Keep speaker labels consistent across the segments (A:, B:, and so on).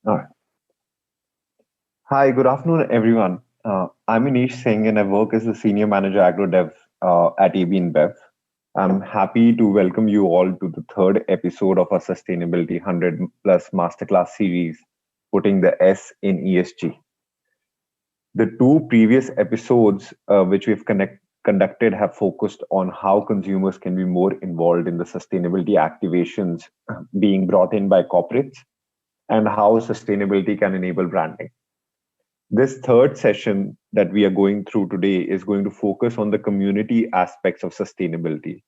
A: All right. Hi, good afternoon, everyone. I'm Anish Singh, and I work as the Senior Manager Agro Dev at AB InBev. I'm happy to welcome you all to the third episode of our Sustainability 100 Plus Masterclass series, Putting the S in ESG. The two previous episodes, which conducted, have focused on how consumers can be more involved in the sustainability activations being brought in by corporates and how sustainability can enable branding. This third session that we are going through today is going to focus on the community aspects of sustainability.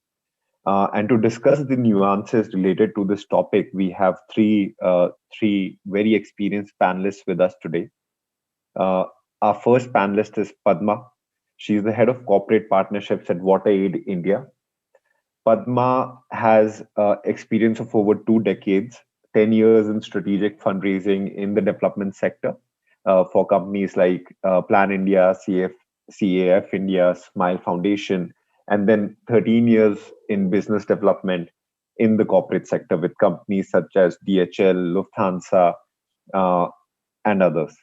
A: And to discuss the nuances related to this topic, we have three very experienced panelists with us today. Uh, our first panelist is Padma. She's the head of corporate partnerships at WaterAid India. Padma has experience of over 2 decades, 10 years in strategic fundraising in the development sector for companies like Plan India, CAF India, Smile Foundation, and then 13 years in business development in the corporate sector with companies such as DHL, Lufthansa, uh, and others.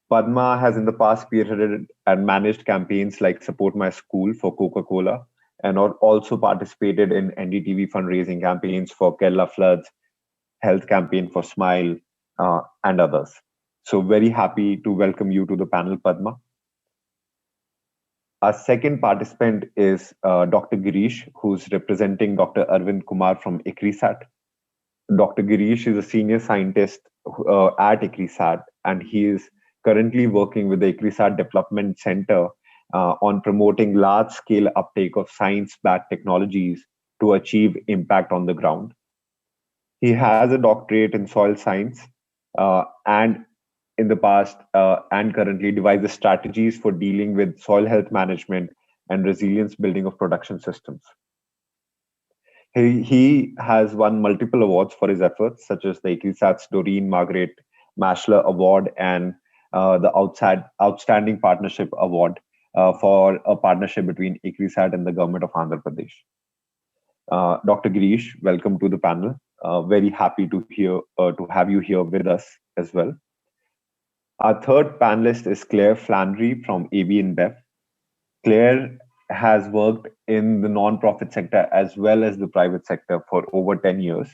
A: Padma has in the past spearheaded and managed campaigns like Support My School for Coca-Cola and also participated in NDTV fundraising campaigns for Kerala floods, health campaign for Smile, and others. So very happy to welcome you to the panel, Padma. Our second participant is Dr. Girish, who's representing Dr. Arvind Kumar from ICRISAT. Dr. Girish is a senior scientist at ICRISAT, and he is currently working with the ICRISAT Development Center on promoting large-scale uptake of science-backed technologies to achieve impact on the ground. He has a doctorate in soil science and in the past and currently devises strategies for dealing with soil health management and resilience building of production systems. He has won multiple awards for his efforts, such as the ICRISAT's Doreen Margaret Mashler Award and the Outstanding Partnership Award for a partnership between ICRISAT and the government of Andhra Pradesh. Dr. Girish, welcome to the panel. Very happy to have you here with us as well. Our third panelist is Claire Flannery from AB InBev. Claire has worked in the non-profit sector as well as the private sector for over 10 years.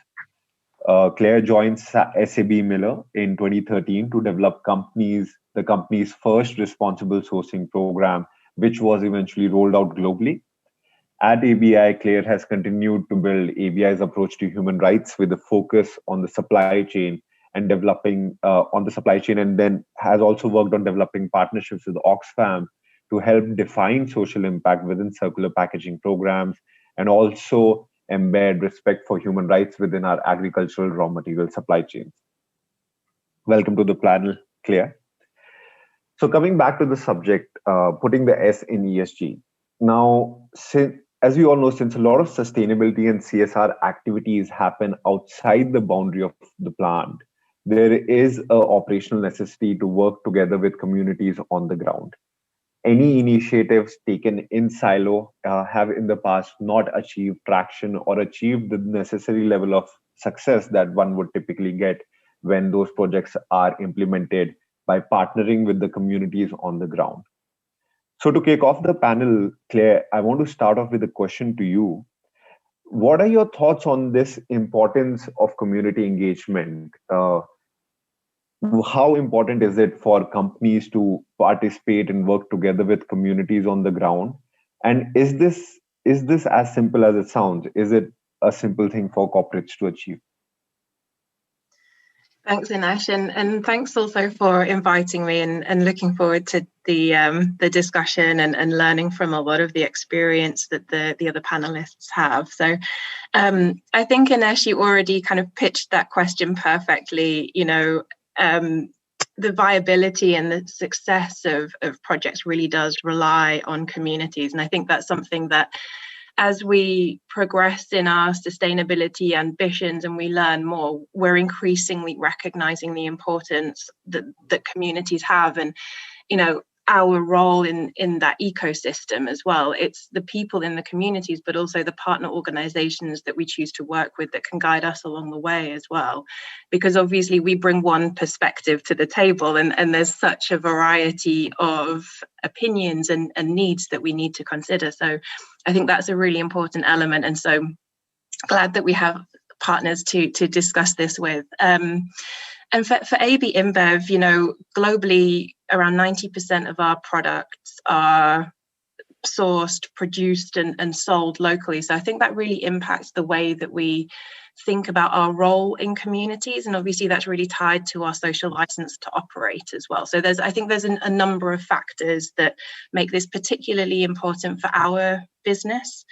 A: Claire joined SAB Miller in 2013 to develop the company's first responsible sourcing program, which was eventually rolled out globally. At ABI, Claire has continued to build ABI's approach to human rights with a focus on the supply chain and developing on the supply chain, and then has also worked on developing partnerships with Oxfam to help define social impact within circular packaging programs and also embed respect for human rights within our agricultural raw material supply chains. Welcome to the panel, Claire. So coming back to the subject, putting the S in ESG. Now, as we all know, since a lot of sustainability and CSR activities happen outside the boundary of the plant, there is an operational necessity to work together with communities on the ground. Any initiatives taken in silo have in the past not achieved traction or achieved the necessary level of success that one would typically get when those projects are implemented by partnering with the communities on the ground. So to kick off the panel, Claire, I want to start off with a question to you. What are your thoughts on this importance of community engagement? How important is it for companies to participate and work together with communities on the ground? And is this as simple as it sounds? Is it a simple thing for corporates to achieve?
B: Thanks, Anish, and thanks also for inviting me and looking forward to the discussion and learning from a lot of the experience that the other panelists have. So I think, Anish, you already kind of pitched that question perfectly. The viability and the success of projects really does rely on communities. And I think that's something that as we progress in our sustainability ambitions and we learn more, we're increasingly recognizing the importance that communities have. And, our role in that ecosystem as well. It's the people in the communities, but also the partner organizations that we choose to work with that can guide us along the way as well. Because obviously we bring one perspective to the table, and there's such a variety of opinions and needs that we need to consider. So I think that's a really important element. And so glad that we have partners to discuss this with. And for AB InBev, globally, around 90% of our products are sourced, produced, and sold locally. So I think that really impacts the way that we think about our role in communities. And obviously, that's really tied to our social license to operate as well. So I think there's a number of factors that make this particularly important for our business.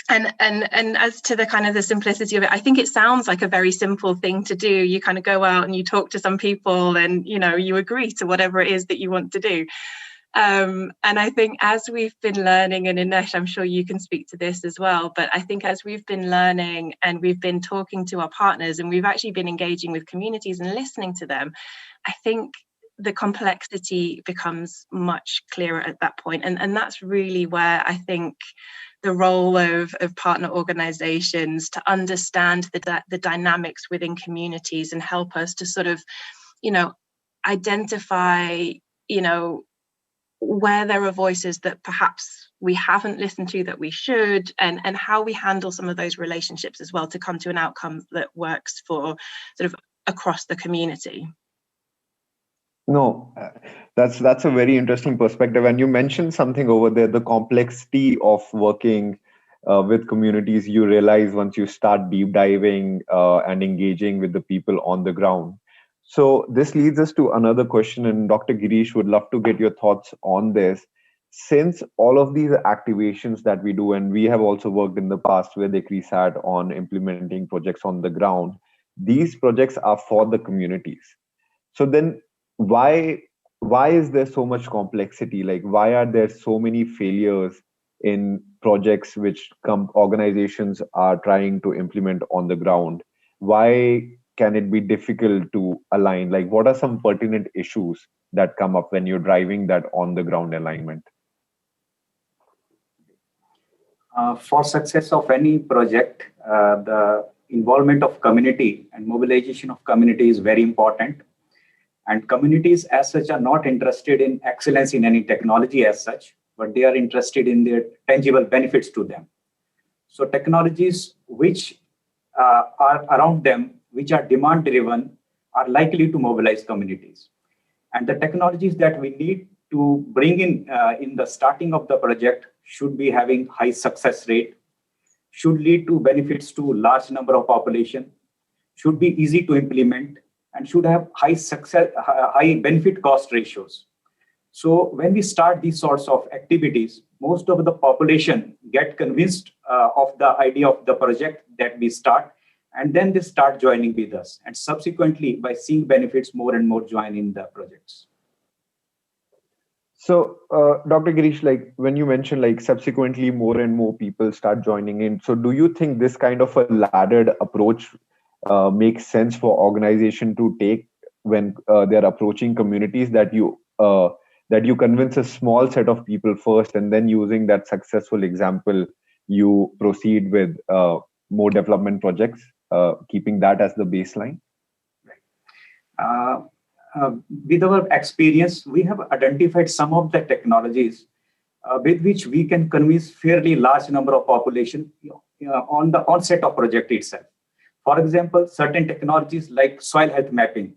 B: And as to the kind of the simplicity of it, I think it sounds like a very simple thing to do. You kind of go out and you talk to some people and, you agree to whatever it is that you want to do. And I think as we've been learning, and Inesh, I'm sure you can speak to this as well, but I think as we've been learning and we've been talking to our partners and we've actually been engaging with communities and listening to them, I think the complexity becomes much clearer at that point. And that's really where I think the role of partner organizations to understand the dynamics within communities and help us to sort of, identify, where there are voices that perhaps we haven't listened to that we should, and how we handle some of those relationships as well to come to an outcome that works for sort of across the community.
A: No, that's a very interesting perspective. And you mentioned something over there, the complexity of working with communities. You realize once you start deep diving and engaging with the people on the ground. So this leads us to another question, and Dr. Girish would love to get your thoughts on this. Since all of these activations that we do, and we have also worked in the past with ECRISAT on implementing projects on the ground, these projects are for the communities. So then why is there so much complexity? Like, why are there so many failures in projects which organizations are trying to implement on the ground? Why can it be difficult to align? Like, what are some pertinent issues that come up when you're driving that on the ground alignment?
C: For success of any project, the involvement of community and mobilization of community is very important. And communities as such are not interested in excellence in any technology as such, but they are interested in their tangible benefits to them. So technologies which are around them, which are demand driven, are likely to mobilize communities. And the technologies that we need to bring in the starting of the project should be having high success rate, should lead to benefits to large number of population, should be easy to implement, and should have high benefit cost ratios. So when we start these sorts of activities, most of the population get convinced of the idea of the project that we start, and then they start joining with us. And subsequently, by seeing benefits, more and more join in the projects.
A: So, Dr. Girish, like when you mentioned, like subsequently more and more people start joining in. So do you think this kind of a laddered approach makes sense for organization to take when they're approaching communities, that you convince a small set of people first, and then using that successful example, you proceed with more development projects, keeping that as the baseline?
C: With our experience, we have identified some of the technologies with which we can convince fairly large number of population on the onset of project itself. For example, certain technologies like soil health mapping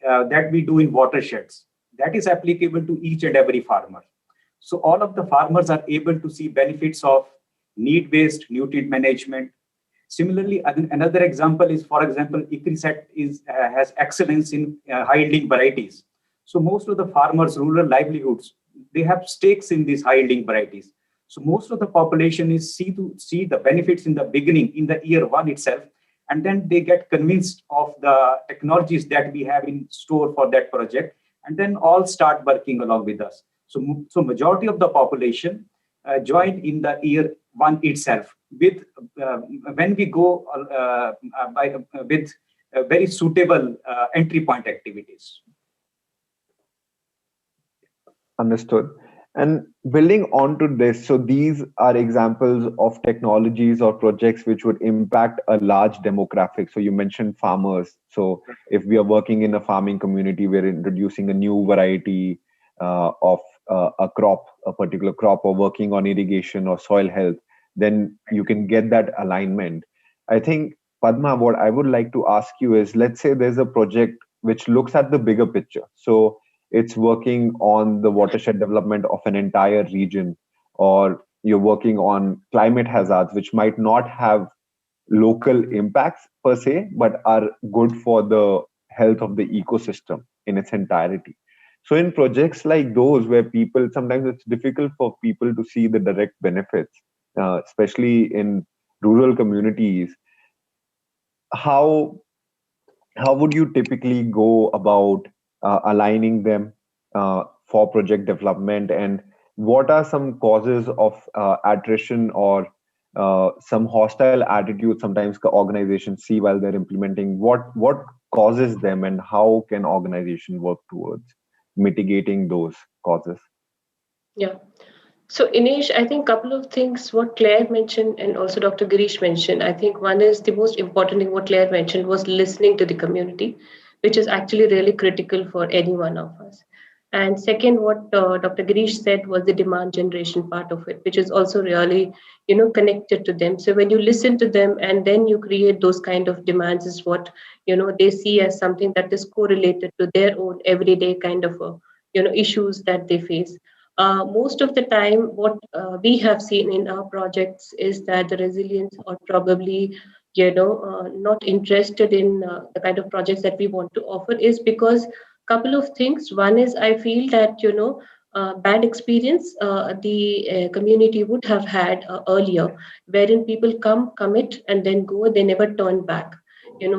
C: that we do in watersheds, that is applicable to each and every farmer. So all of the farmers are able to see benefits of need-based nutrient management. Similarly, another example is, for example, ECRISAT has excellence in high-yielding varieties. So most of the farmers' rural livelihoods, they have stakes in these high-yielding varieties. So most of the population is see the benefits in the beginning, in the year one itself, and then they get convinced of the technologies that we have in store for that project, and then all start working along with us. So majority of the population join in the year one itself with when we go with very suitable entry point activities.
A: Understood. And building onto this, so these are examples of technologies or projects which would impact a large demographic. So you mentioned farmers. So if we are working in a farming community, we're introducing a new variety of a crop, a particular crop, or working on irrigation or soil health, then you can get that alignment. I think, Padma, what I would like to ask you is, let's say there's a project which looks at the bigger picture. So it's working on the watershed development of an entire region, or you're working on climate hazards which might not have local impacts per se but are good for the health of the ecosystem in its entirety. So in projects like those, where people, sometimes it's difficult for people to see the direct benefits, especially in rural communities, how would you typically go about aligning them for project development, and what are some causes of attrition or some hostile attitude sometimes organizations see while they're implementing? What causes them, and how can organization work towards mitigating those causes?
D: Yeah. So, Inish, I think a couple of things what Claire mentioned and also Dr. Girish mentioned. I think one is the most important thing what Claire mentioned was listening to the community, which is actually really critical for any one of us. And second, what Dr. Girish said was the demand generation part of it, which is also really, connected to them. So when you listen to them and then you create those kind of demands is what, they see as something that is correlated to their own everyday kind of, issues that they face. Most of the time, what we have seen in our projects is that the resilience or probably, not interested in the kind of projects that we want to offer is because couple of things. One is I feel that bad experience the community would have had earlier, wherein people come, commit, and then go. They never turn back.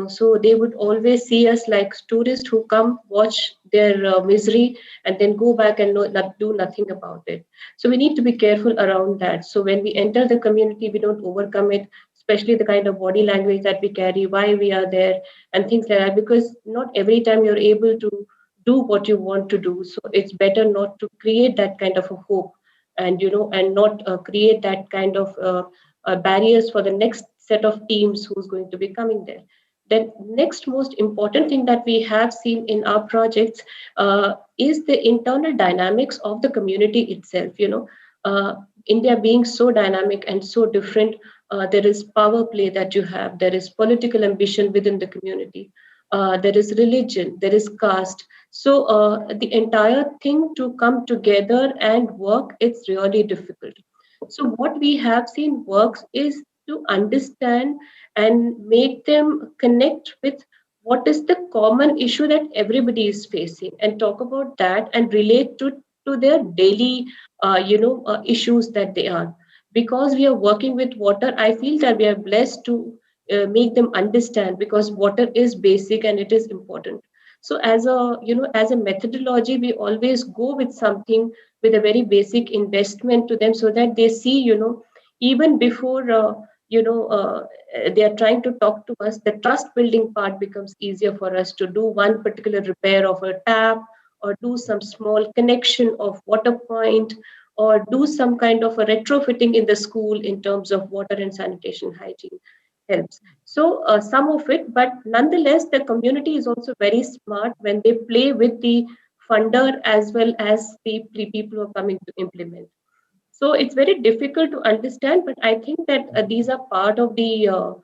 D: So they would always see us like tourists who come watch their misery and then go back and do nothing about it. So we need to be careful around that. So when we enter the community, we don't overcome it, especially the kind of body language that we carry, why we are there, and things like that. Because not every time you're able to do what you want to do. So it's better not to create that kind of a hope, and and not create that kind of barriers for the next set of teams who's going to be coming there. Then next most important thing that we have seen in our projects is the internal dynamics of the community itself. India being so dynamic and so different, there is power play that you have, there is political ambition within the community, there is religion, there is caste. So the entire thing to come together and work, it's really difficult. So what we have seen works is to understand and make them connect with what is the common issue that everybody is facing, and talk about that and relate to their daily issues that they are. Because we are working with water, I feel that we are blessed to make them understand, because water is basic and it is important. So as a as a methodology, we always go with something with a very basic investment to them, so that they see, even before they are trying to talk to us, the trust building part becomes easier for us to do one particular repair of a tap, or do some small connection of water point, or do some kind of a retrofitting in the school in terms of water and sanitation hygiene helps. So some of it, but nonetheless, the community is also very smart when they play with the funder as well as the people who are coming to implement. So it's very difficult to understand, but I think that these are part of the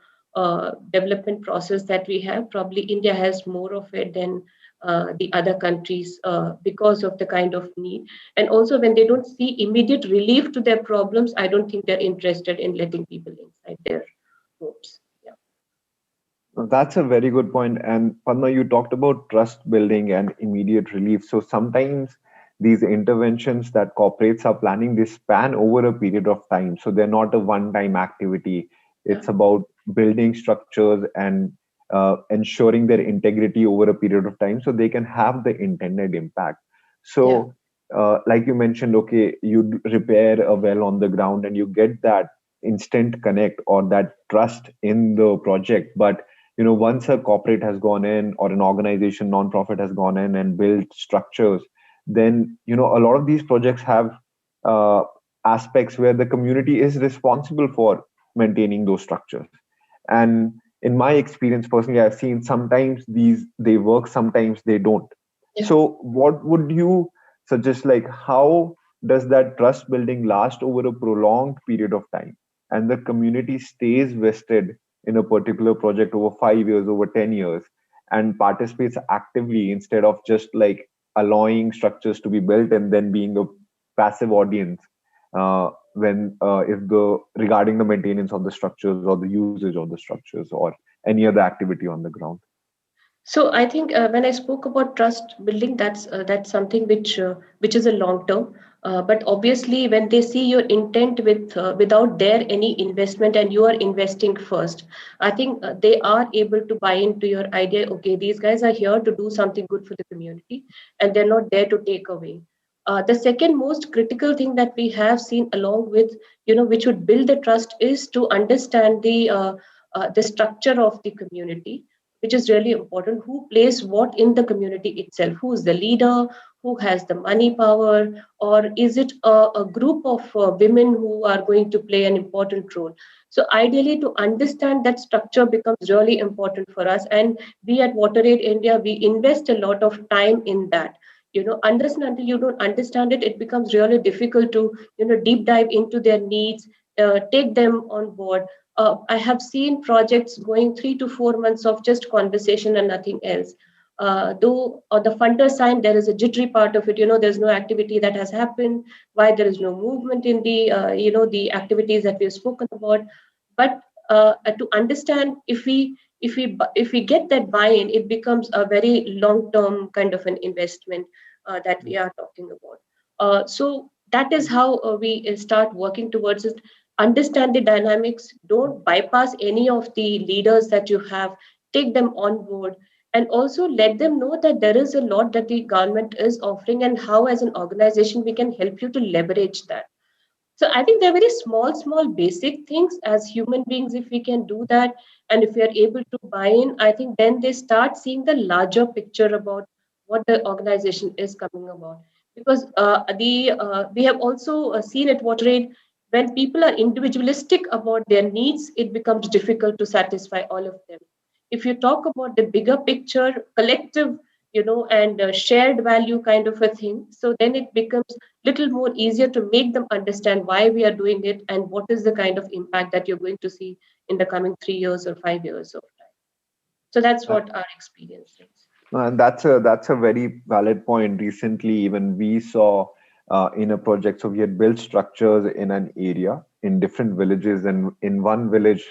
D: development process that we have. Probably India has more of it than the other countries because of the kind of need. And also, when they don't see immediate relief to their problems, I don't think they're interested in letting people inside their homes. Yeah.
A: That's a very good point. And Padma, you talked about trust building and immediate relief. So sometimes these interventions that corporates are planning, they span over a period of time. So they're not a one-time activity.
D: Yeah.
A: It's about building structures and ensuring their integrity over a period of time so they can have the intended impact.
D: Yeah.
A: So, like you mentioned, okay, you repair a well on the ground and you get that instant connect or that trust in the project. But once a corporate has gone in or an organization, non-profit has gone in and built structures, then a lot of these projects have aspects where the community is responsible for maintaining those structures. And in my experience personally, I've seen sometimes they work, sometimes they don't.
D: Yeah.
A: So what would you suggest, like how does that trust building last over a prolonged period of time, and the community stays vested in a particular project over 5 years, over 10 years, and participates actively instead of just like allowing structures to be built and then being a passive audience when if the regarding the maintenance of the structures or the usage of the structures or any other activity on the ground?
D: So I think when I spoke about trust building, that's something which is a long term. But obviously, when they see your intent without their any investment and you are investing first, I think they are able to buy into your idea. Okay, these guys are here to do something good for the community, and they're not there to take away. The second most critical thing that we have seen along with which would build the trust is to understand the structure of the community, which is really important. Who plays what in the community itself? Who is the leader? Who has the money power? Or is it a group of women who are going to play an important role? So ideally, to understand that structure becomes really important for us. And we at WaterAid India, we invest a lot of time in that. Unless and until you don't understand it, it becomes really difficult to deep dive into their needs, take them on board. I have seen projects going 3 to 4 months of just conversation and nothing else. Though on the funder side, there is a jittery part of it. There's no activity that has happened. Why there is no movement in the activities that we have spoken about. But to understand, if we get that buy-in, it becomes a very long-term kind of an investment that we are talking about. So that is how we start working towards it. Understand the dynamics, don't bypass any of the leaders that you have, take them on board, and also let them know that there is a lot that the government is offering and how as an organization we can help you to leverage that. So I think they're very small basic things as human beings. If we can do that, and if we are able to buy in, I think then they start seeing the larger picture about what the organization is coming about. Because we have also seen at WaterAid, when people are individualistic about their needs, it becomes difficult to satisfy all of them. If you talk about the bigger picture, collective, and shared value kind of a thing, so then it becomes little more easier to make them understand why we are doing it and what is the kind of impact that you're going to see in the coming 3 years or 5 years of time. So that's what our experience is.
A: And that's a very valid point. Recently, even we saw in a project, so we had built structures in an area in different villages, and in one village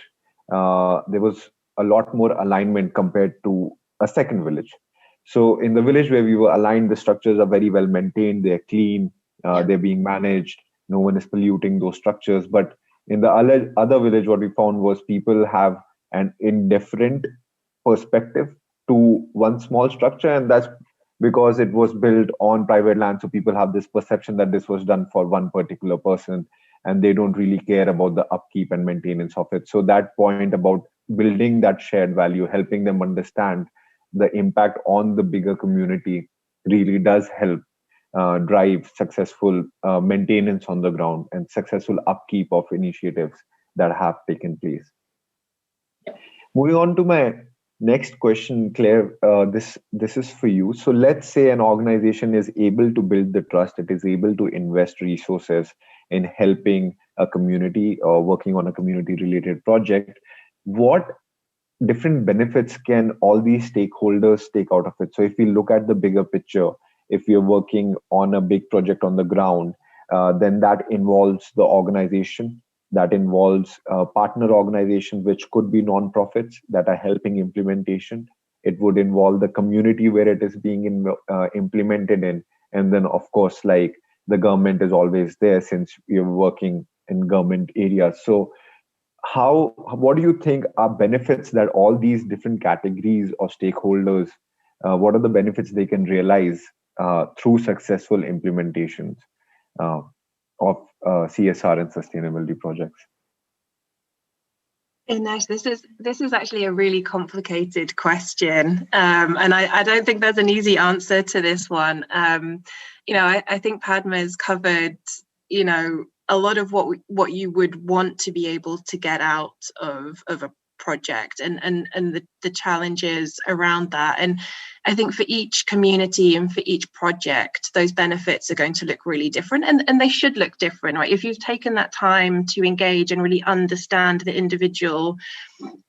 A: there was a lot more alignment compared to a second village. So in the village where we were aligned, the structures are very well maintained, they're clean, they're being managed, no one is polluting those structures. But in the other village, what we found was people have an indifferent perspective to one small structure, and that's because it was built on private land. So people have this perception that this was done for one particular person, and they don't really care about the upkeep and maintenance of it. So that point about building that shared value, helping them understand the impact on the bigger community, really does help drive successful maintenance on the ground and successful upkeep of initiatives that have taken place. Moving on to my next question, Claire, this is for you. So let's say an organization is able to build the trust, it is able to invest resources in helping a community or working on a community-related project. What different benefits can all these stakeholders take out of it? So if we look at the bigger picture, if we are working on a big project on the ground, then that involves the organization, that involves partner organizations, which could be non-profits that are helping implementation. It would involve the community where it is being implemented in. And then, of course, like the government is always there since you're working in government areas. So what do you think are benefits that all these different categories of stakeholders, what are the benefits they can realize through successful implementations of CSR and sustainability projects?
B: Inesh, this is actually a really complicated question, and I don't think there's an easy answer to this one. I think Padma has covered, a lot of what you would want to be able to get out of a project and the challenges around that. And I think for each community and for each project, those benefits are going to look really different, and they should look different, right? If you've taken that time to engage and really understand the individual,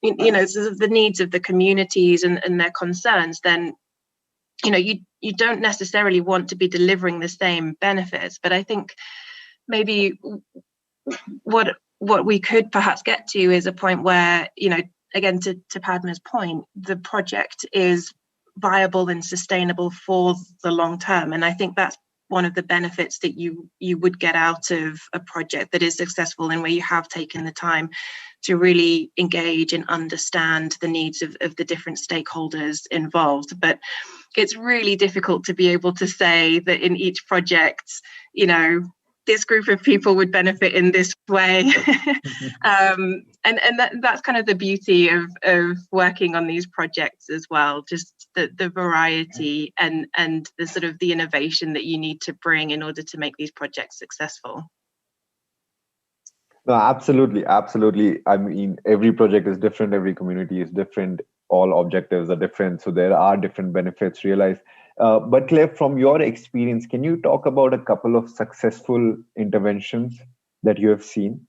B: sort of the needs of the communities and their concerns, then you don't necessarily want to be delivering the same benefits. But I think maybe what we could perhaps get to is a point where, again, to Padma's point, the project is viable and sustainable for the long term. And I think that's one of the benefits that you would get out of a project that is successful, and where you have taken the time to really engage and understand the needs of the different stakeholders involved. But it's really difficult to be able to say that in each project, this group of people would benefit in this way. And that's kind of the beauty of working on these projects as well, just the variety and the sort of the innovation that you need to bring in order to make these projects successful.
A: No, absolutely. I mean, every project is different, every community is different, all objectives are different, so there are different benefits realized. But Claire, from your experience, can you talk about a couple of successful interventions that you have seen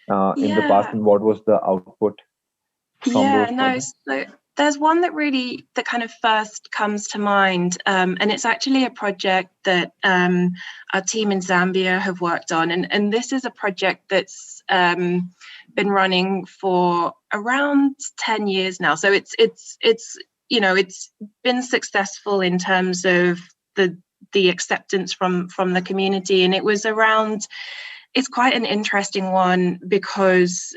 A: in the past, and what was the output from those projects?
B: So there's one that kind of first comes to mind, and it's actually a project that our team in Zambia have worked on, and this is a project that's been running for around 10 years now. So it's been successful in terms of the acceptance from the community, and it's quite an interesting one because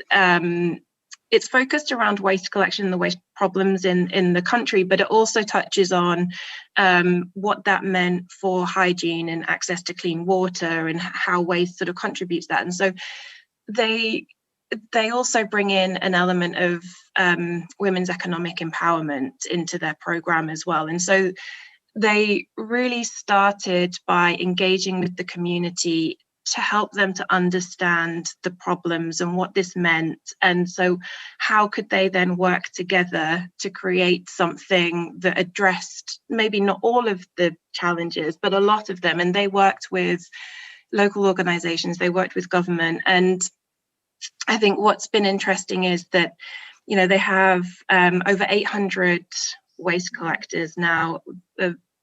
B: it's focused around waste collection and the waste problems in the country, but it also touches on what that meant for hygiene and access to clean water and how waste sort of contributes that. And so they also bring in an element of women's economic empowerment into their program as well. And so they really started by engaging with the community to help them to understand the problems and what this meant. And so how could they then work together to create something that addressed maybe not all of the challenges, but a lot of them. And they worked with local organizations, they worked with government. And I think what's been interesting is that, they have over 800 waste collectors now.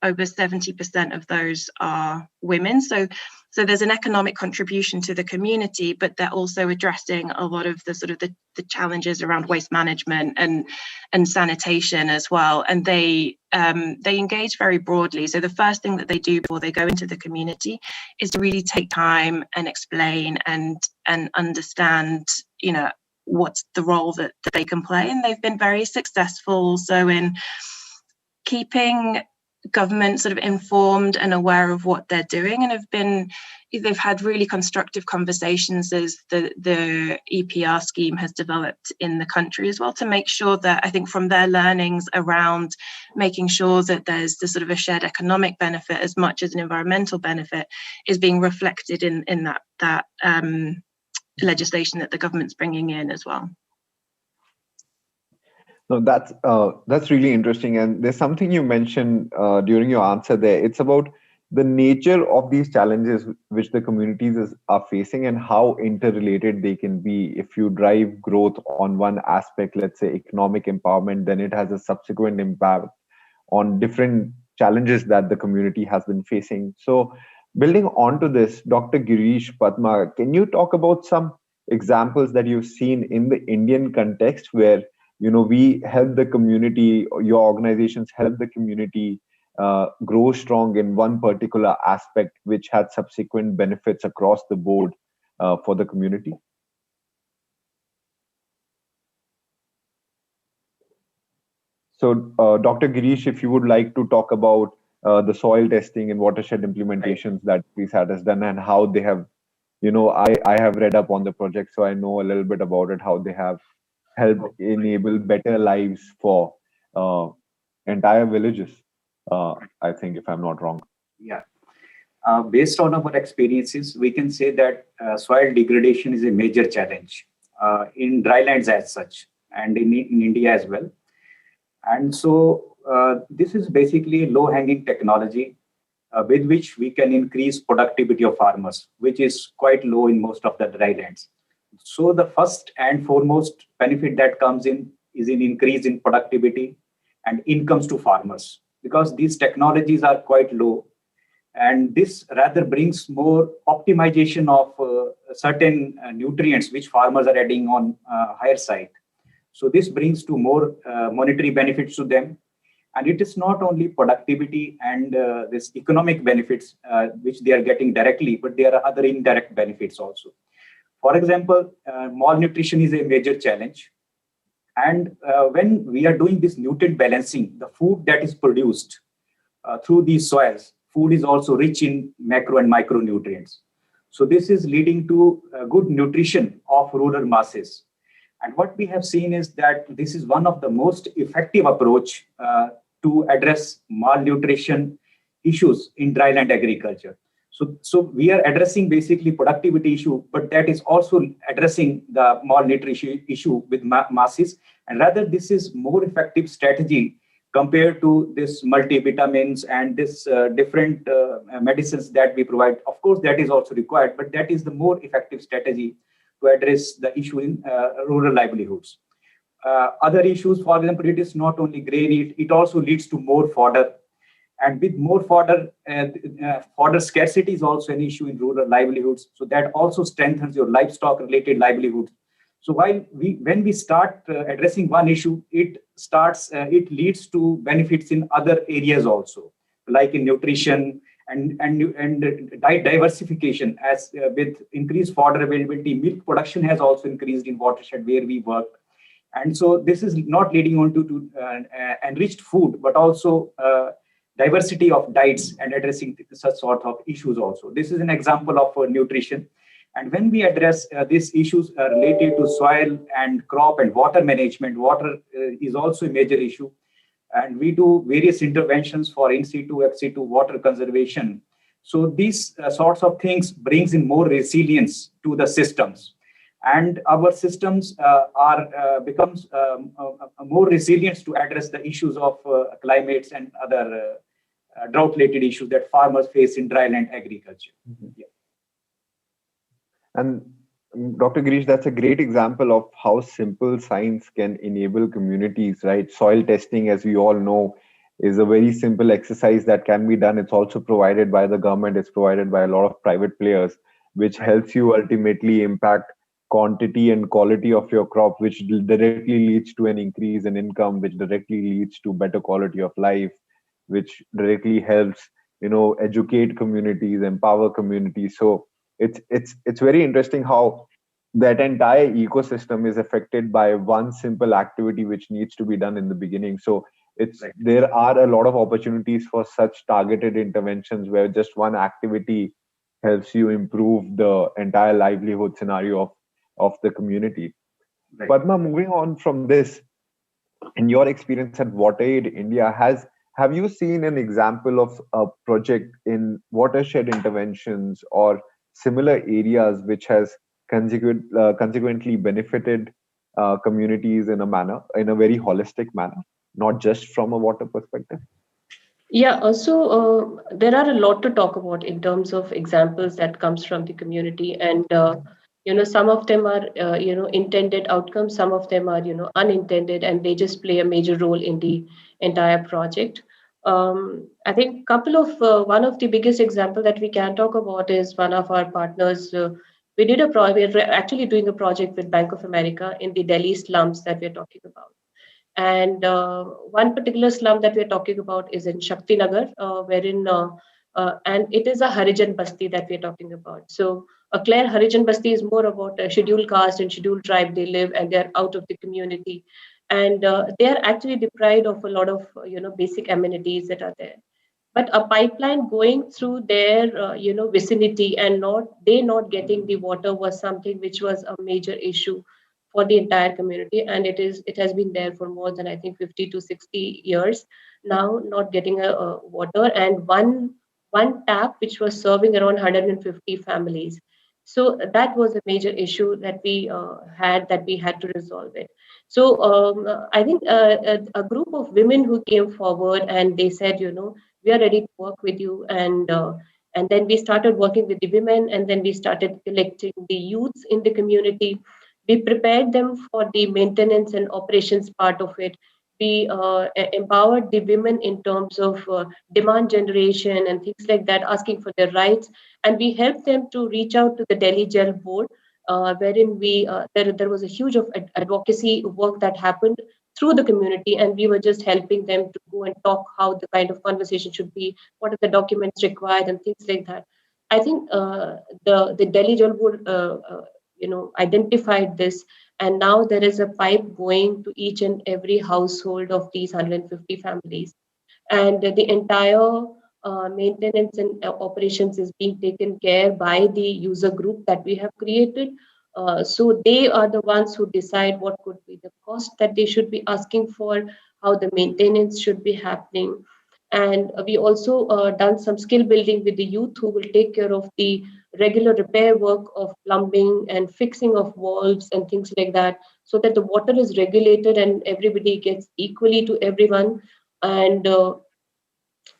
B: Over 70% of those are women. So there's an economic contribution to the community, but they're also addressing a lot of the sort of the challenges around waste management and sanitation as well. And they engage very broadly. So the first thing that they do before they go into the community is to really take time and explain and understand, what's the role that they can play. And they've been very successful so in keeping government sort of informed and aware of what they're doing, and they've had really constructive conversations as the EPR scheme has developed in the country as well, to make sure that, I think from their learnings around making sure that there's the sort of a shared economic benefit as much as an environmental benefit is being reflected in that legislation that the government's bringing in as well.
A: No, that's really interesting. And there's something you mentioned during your answer there. It's about the nature of these challenges which the communities are facing and how interrelated they can be. If you drive growth on one aspect, let's say economic empowerment, then it has a subsequent impact on different challenges that the community has been facing. So building onto this, Dr. Girish, Padma, can you talk about some examples that you've seen in the Indian context where we help the community, your organizations help the community grow strong in one particular aspect, which had subsequent benefits across the board for the community? So, Dr. Girish, if you would like to talk about the soil testing and watershed implementations that PRISAT has done and how they have, I have read up on the project, so I know a little bit about it, how they have helped enable better lives for entire villages, I think, if I'm not wrong.
C: Yeah. Based on our experiences, we can say that soil degradation is a major challenge in drylands as such, and in India as well. And so this is basically low-hanging technology with which we can increase productivity of farmers, which is quite low in most of the drylands. So the first and foremost benefit that comes in is an increase in productivity and incomes to farmers, because these technologies are quite low, and this rather brings more optimization of certain nutrients which farmers are adding on higher side. So this brings to more monetary benefits to them, and it is not only productivity and this economic benefits which they are getting directly, but there are other indirect benefits also. For example, malnutrition is a major challenge, and when we are doing this nutrient balancing, the food that is produced through these soils, food is also rich in macro and micronutrients. So this is leading to good nutrition of rural masses. And what we have seen is that this is one of the most effective approach to address malnutrition issues in dryland agriculture. So we are addressing basically productivity issue, but that is also addressing the malnutrition issue with masses. And rather, this is more effective strategy compared to this multivitamins and this different medicines that we provide. Of course, that is also required, but that is the more effective strategy to address the issue in rural livelihoods. Other issues, for example, it is not only grain, it also leads to more fodder. And with more fodder, fodder scarcity is also an issue in rural livelihoods. So that also strengthens your livestock-related livelihoods. So when we start addressing one issue, it leads to benefits in other areas also, like in nutrition and diet diversification. As with increased fodder availability, milk production has also increased in watershed where we work. And so this is not leading on to enriched food, but also diversity of diets and addressing such sort of issues also. This is an example of nutrition. And when we address these issues related to soil and crop and water management, water is also a major issue. And we do various interventions for in situ, ex situ water conservation. So these sorts of things brings in more resilience to the systems. And our systems becomes more resilient to address the issues of climates and other drought-related issues that farmers face in dryland agriculture.
A: Mm-hmm. Yeah. And Dr. Girish, that's a great example of how simple science can enable communities, right? Soil testing, as we all know, is a very simple exercise that can be done. It's also provided by the government. It's provided by a lot of private players, which helps you ultimately impact quantity and quality of your crop, which directly leads to an increase in income, which directly leads to better quality of life, which directly helps, educate communities, empower communities. So it's very interesting how that entire ecosystem is affected by one simple activity which needs to be done in the beginning. So there are a lot of opportunities for such targeted interventions where just one activity helps you improve the entire livelihood scenario of the community. Right. Padma, moving on from this, in your experience at WaterAid India, have you seen an example of a project in watershed interventions or similar areas which has consequently benefited communities in a very holistic manner, not just from a water perspective?
D: Yeah, so there are a lot to talk about in terms of examples that comes from the community, and some of them are intended outcomes, some of them are unintended, and they just play a major role in the entire project. I think one of the biggest example that we can talk about is one of our partners. We're actually doing a project with Bank of America in the Delhi slums that we're talking about. And one particular slum that we're talking about is in Shakti Nagar, and it is a Harijan Basti that we're talking about. So a Clare Harijan Basti is more about a scheduled caste and scheduled tribe. They live and they're out of the community. And they are actually deprived of a lot of basic amenities that are there. But a pipeline going through their vicinity and not getting the water was something which was a major issue for the entire community, and it has been there for more than I think 50 to 60 years now, not getting a water. And one one tap which was serving around 150 families. So that was a major issue that we had to resolve it. So I think a group of women who came forward and they said, we are ready to work with you, and then we started working with the women, and then we started collecting the youths in the community. We prepared them for the maintenance and operations part of it. We empowered the women in terms of demand generation and things like that, asking for their rights. And we helped them to reach out to the Delhi Jail Board, wherein there was a huge of advocacy work that happened through the community, and we were just helping them to go and talk how the kind of conversation should be, what are the documents required, and things like that. I think the Delhi Jail Board, identified this, and now there is a pipe going to each and every household of these 150 families, and the entire maintenance and operations is being taken care by the user group that we have created. So they are the ones who decide what could be the cost that they should be asking for, how the maintenance should be happening. And we also done some skill building with the youth who will take care of the regular repair work of plumbing and fixing of valves and things like that, so that the water is regulated and everybody gets equally to everyone. And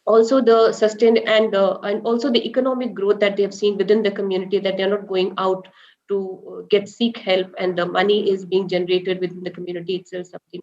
D: also the sustain and also the economic growth that they have seen within the community, that they're not going out to get seek help, and the money is being generated within the community itself, something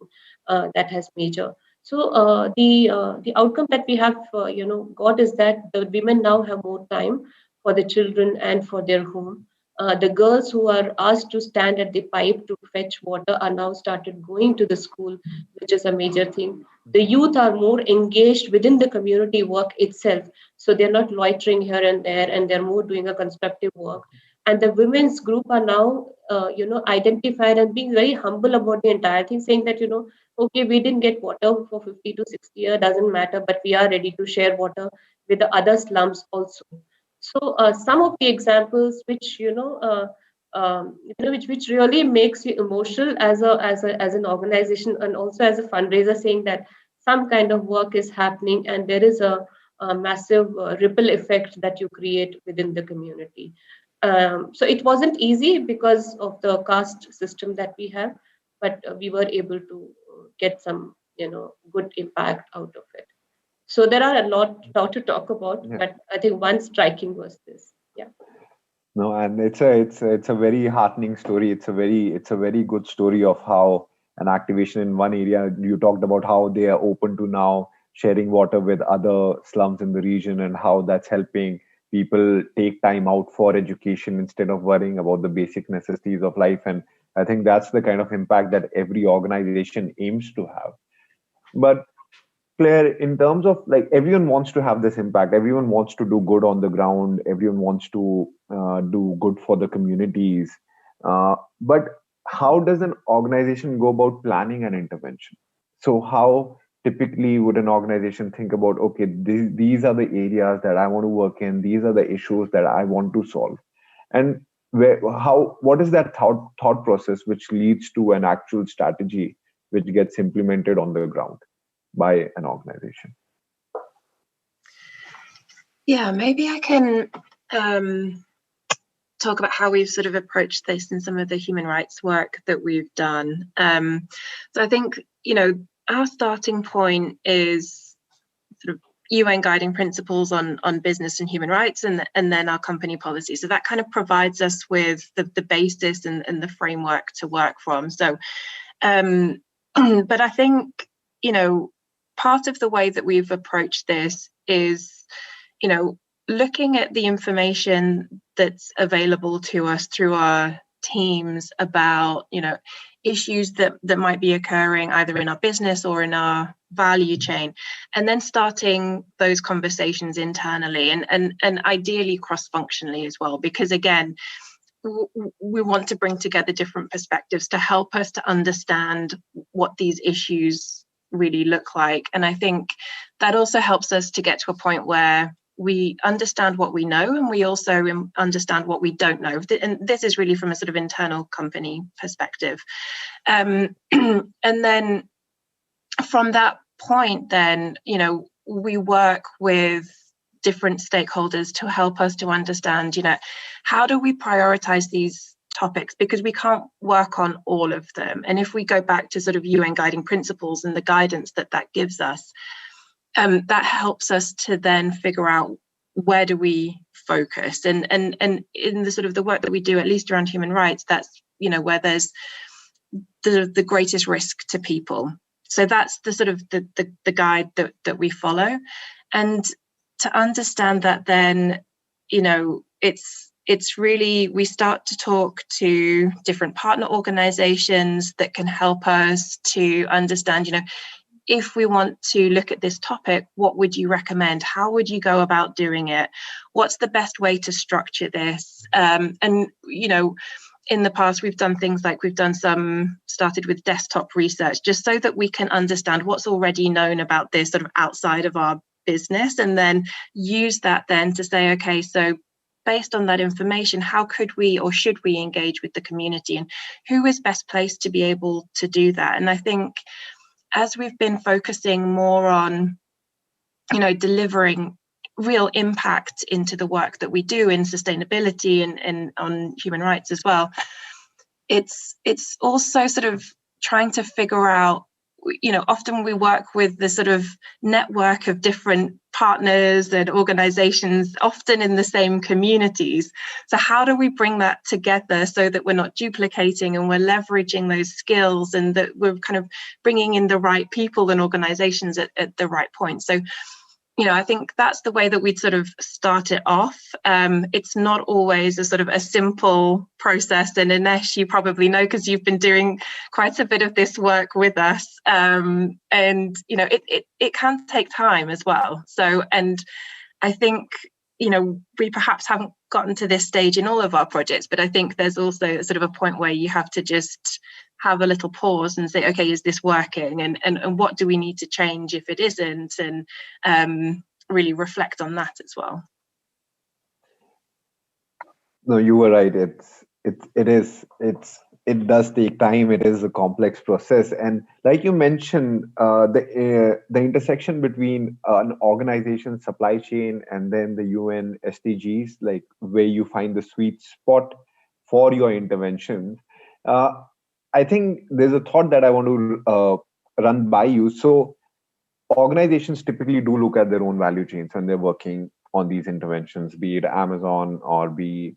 D: that has major. So the outcome that we have got is that the women now have more time for the children and for their home. The girls who are asked to stand at the pipe to fetch water are now started going to the school, which is a major thing. The youth are more engaged within the community work itself, so they're not loitering here and there, and they're more doing a constructive work. And the women's group are now identified and being very humble about the entire thing, saying that okay, we didn't get water for 50 to 60 years, doesn't matter, but we are ready to share water with the other slums also. So some of the examples which which really makes you emotional as an organization, and also as a fundraiser, saying that some kind of work is happening and there is a massive ripple effect that you create within the community. So it wasn't easy because of the caste system that we have, but we were able to get some good impact out of it. So there are a lot to talk about, yeah. But I think one striking was this. Yeah.
A: No, and it's a very heartening story. It's a very good story of how an activation in one area. You talked about how they are open to now sharing water with other slums in the region, and how that's helping people take time out for education instead of worrying about the basic necessities of life. And I think that's the kind of impact that every organization aims to have. But Claire, in terms of like, everyone wants to have this impact, everyone wants to do good on the ground, everyone wants to do good for the communities. But how does an organization go about planning an intervention? So how typically would an organization think about, okay, these are the areas that I want to work in, these are the issues that I want to solve, and what is that thought process which leads to an actual strategy which gets implemented on the ground by an organization?
B: Yeah, maybe I can talk about how we've sort of approached this in some of the human rights work that we've done. So I think, our starting point is sort of UN guiding principles on business and human rights, and then our company policy. So that kind of provides us with the basis and the framework to work from. So, but I think, part of the way that we've approached this is, looking at the information that's available to us through our teams about, issues that might be occurring either in our business or in our value chain, and then starting those conversations internally and ideally cross-functionally as well, because again, we want to bring together different perspectives to help us to understand what these issues really look like. And I think that also helps us to get to a point where we understand what we know, and we also understand what we don't know. And this is really from a sort of internal company perspective. And then from that point, then, we work with different stakeholders to help us to understand, how do we prioritize these topics, because we can't work on all of them. And if we go back to sort of UN guiding principles and the guidance that gives us, that helps us to then figure out where do we focus. And in the sort of the work that we do, at least around human rights, that's, where there's the greatest risk to people. So that's the sort of the guide that we follow. And to understand that, then, it's really, we start to talk to different partner organizations that can help us to understand, if we want to look at this topic, what would you recommend? How would you go about doing it? What's the best way to structure this? And, in the past, we've done things like started with desktop research, just so that we can understand what's already known about this sort of outside of our business, and then use that then to say, okay, so based on that information, how could we or should we engage with the community, and who is best placed to be able to do that? And I think as we've been focusing more on, delivering real impact into the work that we do in sustainability and on human rights as well, it's also sort of trying to figure out, often we work with the sort of network of different partners and organizations, often in the same communities. So how do we bring that together so that we're not duplicating and we're leveraging those skills, and that we're kind of bringing in the right people and organizations at the right point? So, I think that's the way that we'd sort of start it off. It's not always a sort of a simple process. And Inesh, you probably know, because you've been doing quite a bit of this work with us. And, it can take time as well. So, and I think, we perhaps haven't gotten to this stage in all of our projects, but I think there's also sort of a point where you have to just have a little pause and say, okay, is this working? And what do we need to change if it isn't? And really reflect on that as well.
A: No, you were right. It does take time. It is a complex process, and like you mentioned, the intersection between an organization's supply chain and then the UN SDGs, like where you find the sweet spot for your interventions. I think there's a thought that I want to run by you. So organizations typically do look at their own value chains when they're working on these interventions, be it Amazon or be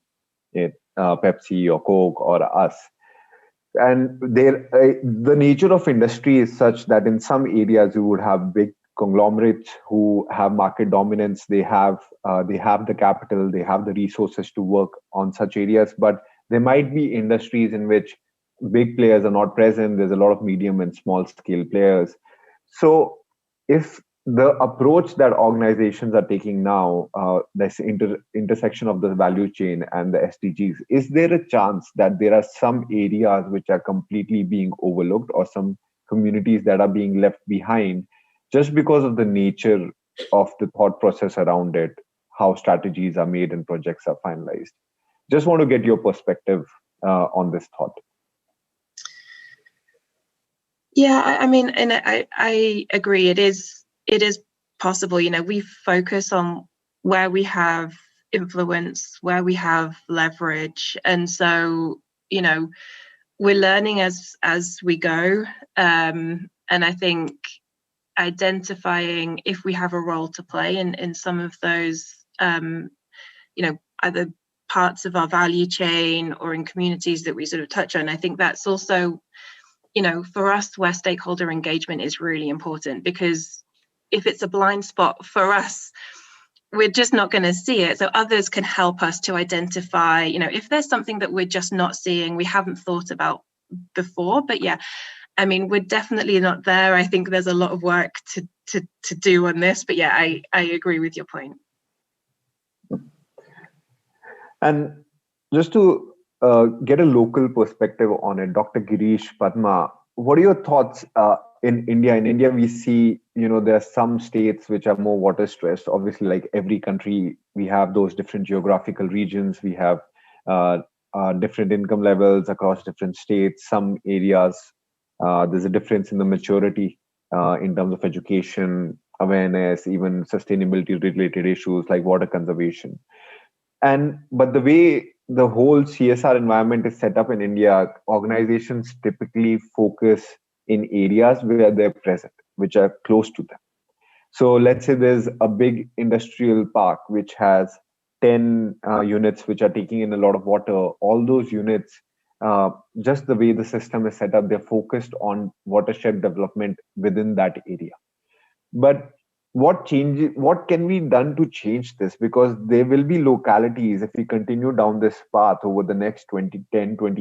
A: it Pepsi or Coke or us. And the nature of industry is such that in some areas you would have big conglomerates who have market dominance. They have the capital, they have the resources to work on such areas. But there might be industries in which big players are not present. There's a lot of medium and small scale players. So if the approach that organizations are taking now, this intersection of the value chain and the SDGs, is there a chance that there are some areas which are completely being overlooked, or some communities that are being left behind just because of the nature of the thought process around it, how strategies are made and projects are finalized? Just want to get your perspective on this thought.
B: Yeah, I mean, and I agree. It is possible. We focus on where we have influence, where we have leverage, and so we're learning as we go. And I think identifying if we have a role to play in some of those, either parts of our value chain or in communities that we sort of touch on. I think that's also, for us, where stakeholder engagement is really important, because if it's a blind spot for us, we're just not going to see it. So others can help us to identify, if there's something that we're just not seeing, we haven't thought about before. But yeah, I mean, we're definitely not there. I think there's a lot of work to do on this. But yeah, I agree with your point.
A: And just to get a local perspective on it, Dr. Girish, Padma, what are your thoughts in India? In India, we see, there are some states which are more water stressed. Obviously, like every country, we have those different geographical regions. We have different income levels across different states. Some areas, there's a difference in the maturity in terms of education, awareness, even sustainability related issues like water conservation. But the way the whole CSR environment is set up in India, organizations typically focus in areas where they're present, which are close to them. So let's say there's a big industrial park which has 10 units which are taking in a lot of water. All those units, just the way the system is set up, they're focused on watershed development within that area. But what can be done to change this? Because there will be localities, if we continue down this path over the next 20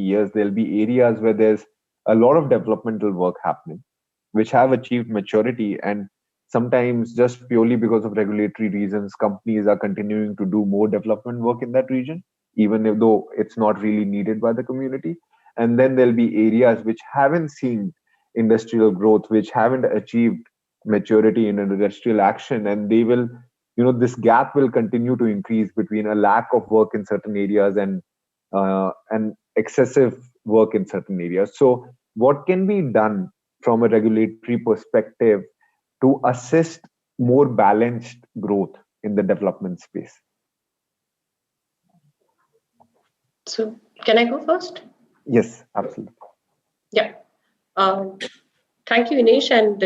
A: years, there'll be areas where there's a lot of developmental work happening, which have achieved maturity. And sometimes just purely because of regulatory reasons, companies are continuing to do more development work in that region, even if though it's not really needed by the community. And then there'll be areas which haven't seen industrial growth, which haven't achieved maturity in industrial action, and they will, this gap will continue to increase between a lack of work in certain areas and excessive work in certain areas. So what can be done from a regulatory perspective to assist more balanced growth in the development space?
D: So can I go first?
A: Yes, absolutely.
D: Yeah. Thank you, Inish. And,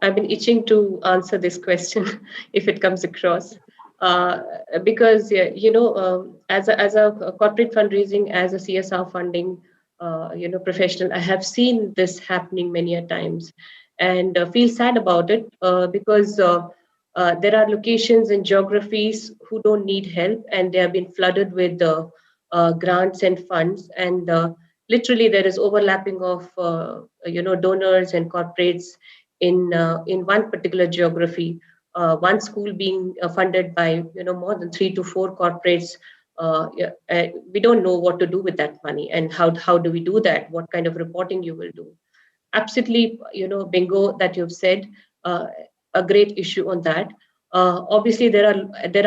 D: I've been itching to answer this question if it comes across. Because, as a corporate fundraising, as a CSR funding, professional, I have seen this happening many a times and feel sad about it because there are locations and geographies who don't need help and they have been flooded with grants and funds. And literally there is overlapping of donors and corporates in one particular geography, one school being funded by more than 3 to 4 corporates. We don't know what to do with that money and how do we do that, what kind of reporting you will do. Absolutely, bingo that you've said, a great issue on that. Obviously, there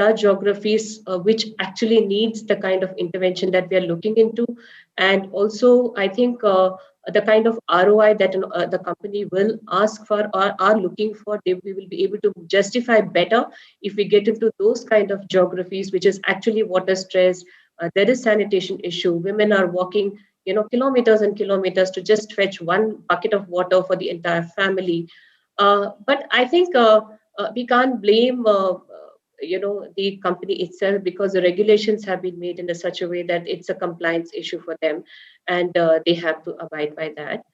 D: are geographies which actually needs the kind of intervention that we are looking into, and also I think the kind of ROI that the company will ask for or are looking for, we will be able to justify better if we get into those kind of geographies, which is actually water stress. There is sanitation issue. Women are walking, kilometers and kilometers to just fetch one bucket of water for the entire family. But I think we can't blame the company itself, because the regulations have been made in such a way that it's a compliance issue for them, and they have to abide by that.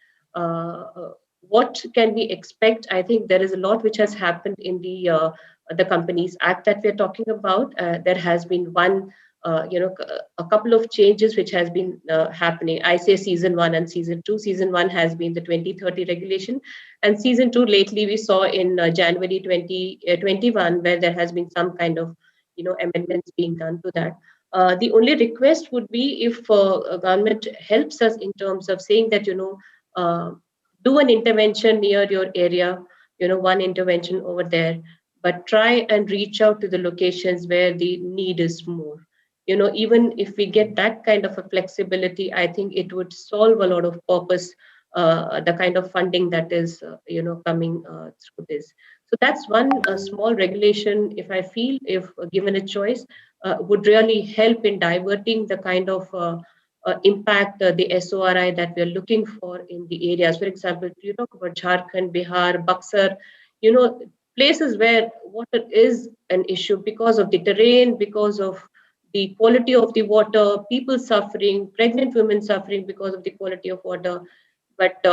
D: What can we expect? I think there is a lot which has happened in the Companies Act that we're talking about. There has been a couple of changes which has been happening. I say season 1 and season 2. Season 1 has been the 2030 regulation, and season 2 lately we saw in January 2021, where there has been some kind of amendments being done to that. The only request would be if government helps us in terms of saying that do an intervention near your area, one intervention over there, but try and reach out to the locations where the need is more. Even if we get that kind of a flexibility, I think it would solve a lot of purpose, the kind of funding that is, coming through this. So that's one small regulation, if I feel, if given a choice, would really help in diverting the kind of impact, the SORI that we're looking for in the areas. For example, if you talk about Jharkhand, Bihar, Buxar, places where water is an issue because of the terrain, because of the quality of the water, people suffering, pregnant women suffering because of the quality of water. But,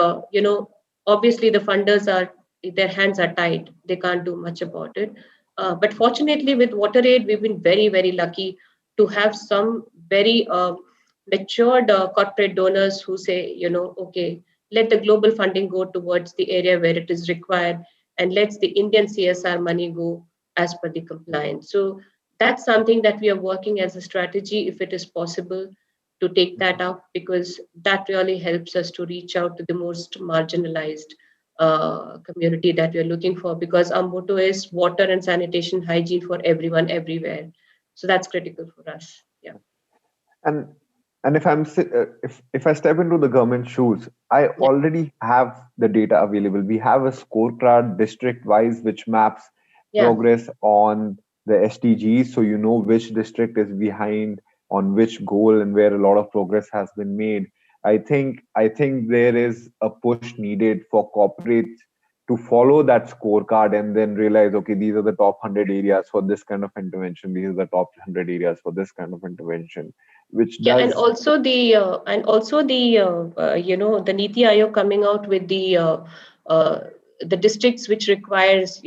D: obviously the funders their hands are tied. They can't do much about it. But fortunately with WaterAid, we've been very, very lucky to have some very matured corporate donors who say, okay, let the global funding go towards the area where it is required, and let's the Indian CSR money go as per the compliance. So that's something that we are working as a strategy, if it is possible to take that up, because that really helps us to reach out to the most marginalized community that we are looking for, because our motto is water and sanitation hygiene for everyone, everywhere. So that's critical for us. Yeah.
A: And And if I step into the government shoes, I
D: Yeah,
A: already have the data available. We have a scorecard district wise which maps
D: yeah,
A: progress on the SDGs, so you know which district is behind on which goal and where a lot of progress has been made. I think there is a push needed for corporates to follow that scorecard and then realize, okay, these are the top 100 areas for this kind of intervention. These are the top 100 areas for this kind of intervention, which
D: yeah, and
A: does.
D: also the Niti Aayog coming out with uh, the districts which requires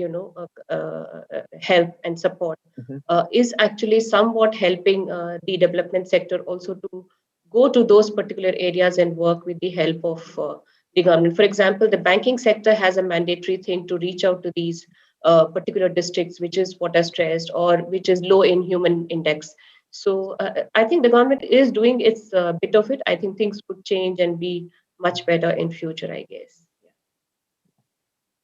D: help and support
A: Mhm.
D: is actually somewhat helping the development sector also to go to those particular areas and work with the help of the government. For example, the banking sector has a mandatory thing to reach out to these particular districts, which is water stressed or which is low in human index. So I think the government is doing its bit of it. I think things could change and be much better in future, I guess.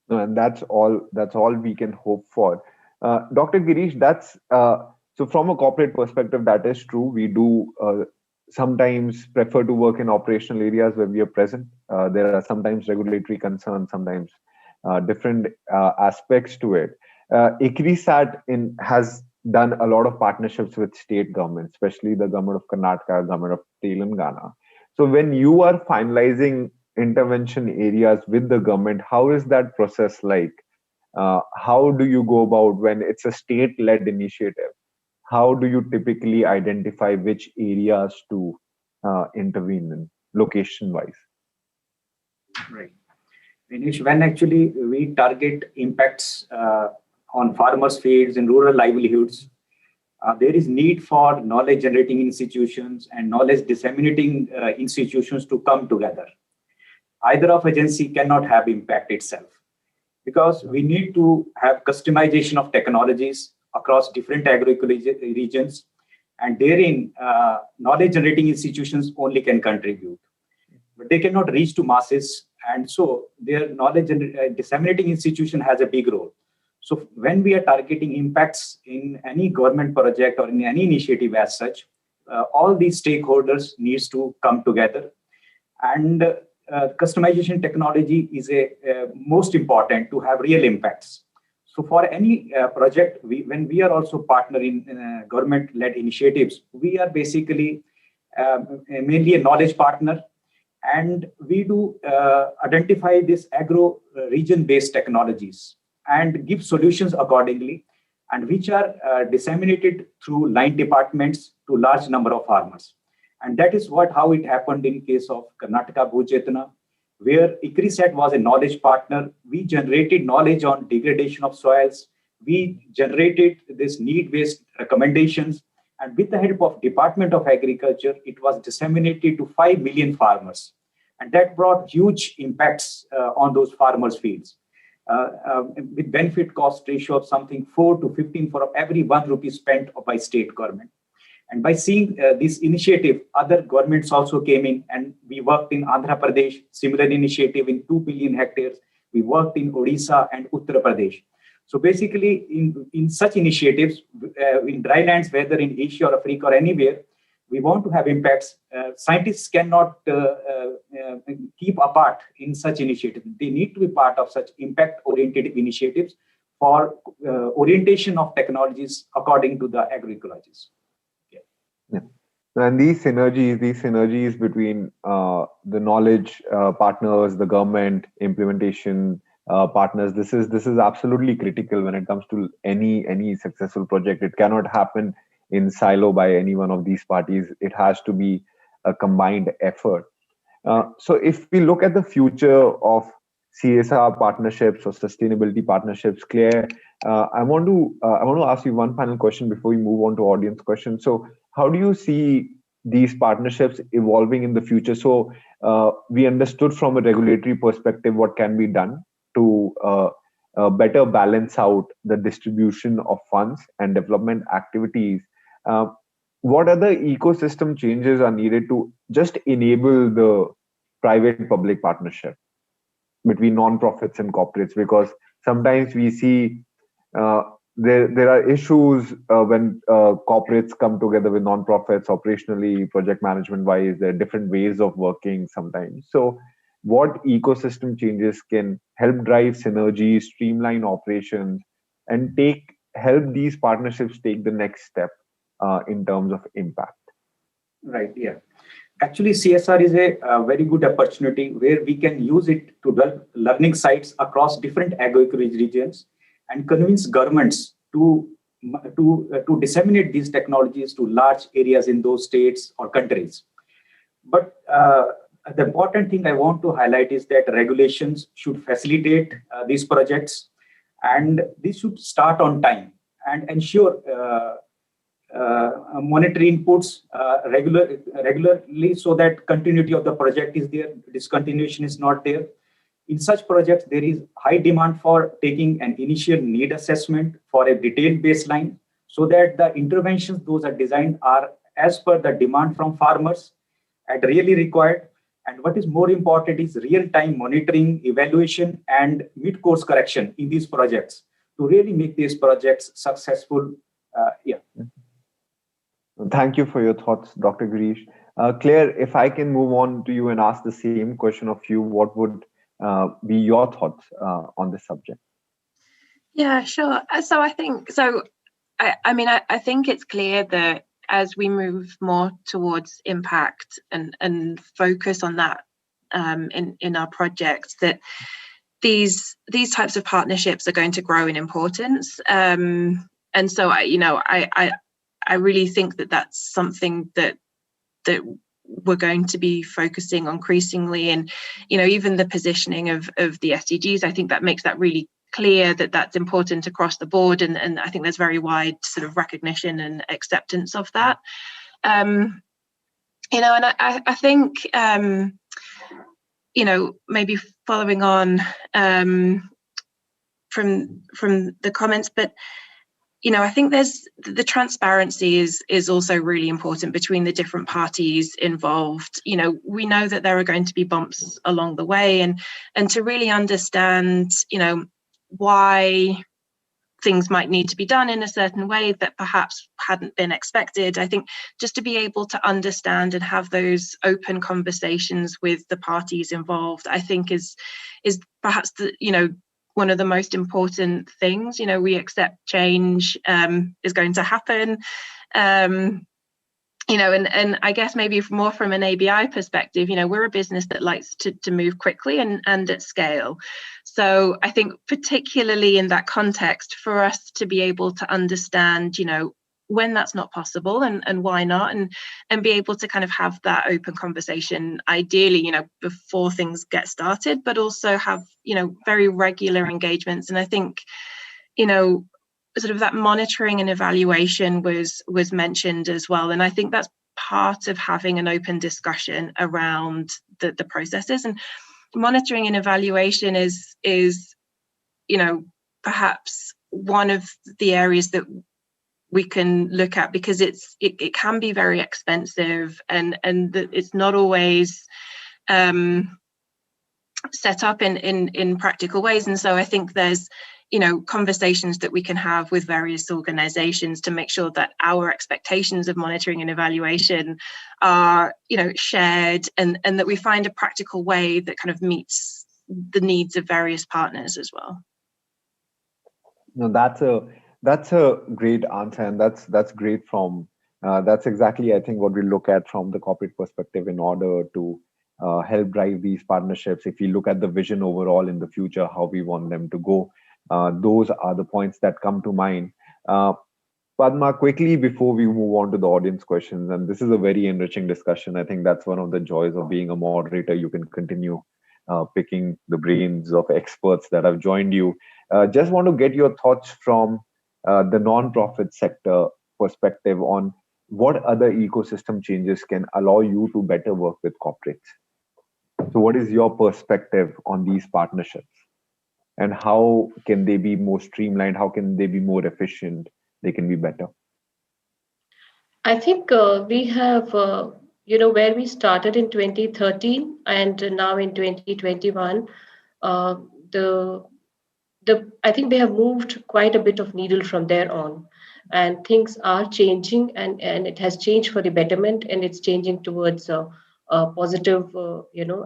A: No, and that's all we can hope for. Dr. Girish, that's so from a corporate perspective, that is true. We do sometimes prefer to work in operational areas where we are present. There are sometimes regulatory concerns, sometimes different aspects to it. ICRISAT has done a lot of partnerships with state governments, especially the government of Karnataka, government of Telangana. So when you are finalizing intervention areas with the government, how is that process like? How do you go about when it's a state led initiative? How do you typically identify which areas to intervene in location wise?
C: Right. Finish when actually we target impacts on farmers' fields and rural livelihoods. There is need for knowledge generating institutions and knowledge disseminating institutions to come together. Either of agency cannot have impact itself because we need to have customization of technologies across different agricultural regions, and therein knowledge generating institutions only can contribute, but they cannot reach to masses, and so their knowledge and disseminating institution has a big role. So when we are targeting impacts in any government project or in any initiative as such, all these stakeholders needs to come together, and customization technology is a most important to have real impacts. So for any project, when we are also partner in government-led initiatives, we are basically mainly a knowledge partner, and we do identify this agro region-based technologies and give solutions accordingly, and which are disseminated through line departments to large number of farmers. And that is how it happened in case of Karnataka Bhujetana, where ICRISAT was a knowledge partner. We generated knowledge on degradation of soils. We generated this need-based recommendations. And with the help of Department of Agriculture, it was disseminated to 5 million farmers. And that brought huge impacts on those farmers' fields. With benefit cost ratio of something 4 to 15 for every 1 rupee spent by state government. And by seeing this initiative, other governments also came in, and we worked in Andhra Pradesh, similar initiative in 2 billion hectares. We worked in Odisha and Uttar Pradesh. So basically, in such initiatives, in dry lands, whether in Asia or Africa or anywhere, we want to have impacts. Scientists cannot keep apart in such initiatives. They need to be part of such impact-oriented initiatives for orientation of technologies according to the agroecologists.
A: Yeah. And these synergies between the knowledge partners, the government implementation partners, this is absolutely critical when it comes to any successful project. It cannot happen in silo by any one of these parties. It has to be a combined effort. So if we look at the future of CSR partnerships or sustainability partnerships, Claire, I want to ask you one final question before we move on to audience questions. So how do you see these partnerships evolving in the future? So we understood from a regulatory perspective what can be done to better balance out the distribution of funds and development activities. What other ecosystem changes are needed to just enable the private-public partnership between non-profits and corporates? Because sometimes we see there are issues when corporates come together with nonprofits operationally, project management wise. There are different ways of working sometimes. So, what ecosystem changes can help drive synergy, streamline operations, and take help these partnerships take the next step in terms of impact?
C: Right. Yeah. Actually, CSR is a very good opportunity where we can use it to develop learning sites across different agro-ecology regions and convince governments to disseminate these technologies to large areas in those states or countries. But the important thing I want to highlight is that regulations should facilitate these projects, and these should start on time and ensure monetary inputs regularly so that continuity of the project is there, discontinuation is not there. In such projects, there is high demand for taking an initial need assessment for a detailed baseline so that the interventions those are designed are as per the demand from farmers and really required. And what is more important is real-time monitoring, evaluation, and mid-course correction in these projects to really make these projects successful.
A: Thank you for your thoughts, Dr. Girish. Claire, if I can move on to you and ask the same question of you, what would be your thoughts on this subject?
B: Yeah, sure. So I think I think it's clear that as we move more towards impact and focus on that in our projects, that these types of partnerships are going to grow in importance. And so I really think that that's something that we're going to be focusing on increasingly. And even the positioning of the SDGs, I think that makes that really clear that that's important across the board, and I think there's very wide sort of recognition and acceptance of that. And I think maybe following on from the comments, but I think there's the transparency is also really important between the different parties involved. We know that there are going to be bumps along the way, and to really understand, why things might need to be done in a certain way that perhaps hadn't been expected. I think just to be able to understand and have those open conversations with the parties involved, I think is perhaps one of the most important things. We accept change is going to happen. And I guess maybe more from an ABI perspective, we're a business that likes to move quickly and at scale. So I think particularly in that context, for us to be able to understand, when that's not possible and why not, and be able to kind of have that open conversation, ideally, before things get started, but also have, very regular engagements. And I think, sort of that monitoring and evaluation was mentioned as well. And I think that's part of having an open discussion around the processes. And monitoring and evaluation is perhaps one of the areas that we can look at, because it can be very expensive and it's not always set up in practical ways. And so I think there's conversations that we can have with various organizations to make sure that our expectations of monitoring and evaluation are shared, and that we find a practical way that kind of meets the needs of various partners as well.
A: No, that's a great answer, and that's great from that's exactly, I think, what we look at from the corporate perspective in order to help drive these partnerships. If we look at the vision overall in the future, how we want them to go, those are the points that come to mind. Padma, quickly before we move on to the audience questions, and this is a very enriching discussion. I think that's one of the joys of being a moderator. You can continue picking the brains of experts that have joined you. Just want to get your thoughts from the non-profit sector perspective on what other ecosystem changes can allow you to better work with corporates. So what is your perspective on these partnerships, and how can they be more streamlined? How can they be more efficient? They can be better.
D: I think we have, where we started in 2013 and now in 2021, the I think they have moved quite a bit of needle from there on, and things are changing, and it has changed for the betterment, and it's changing towards positive,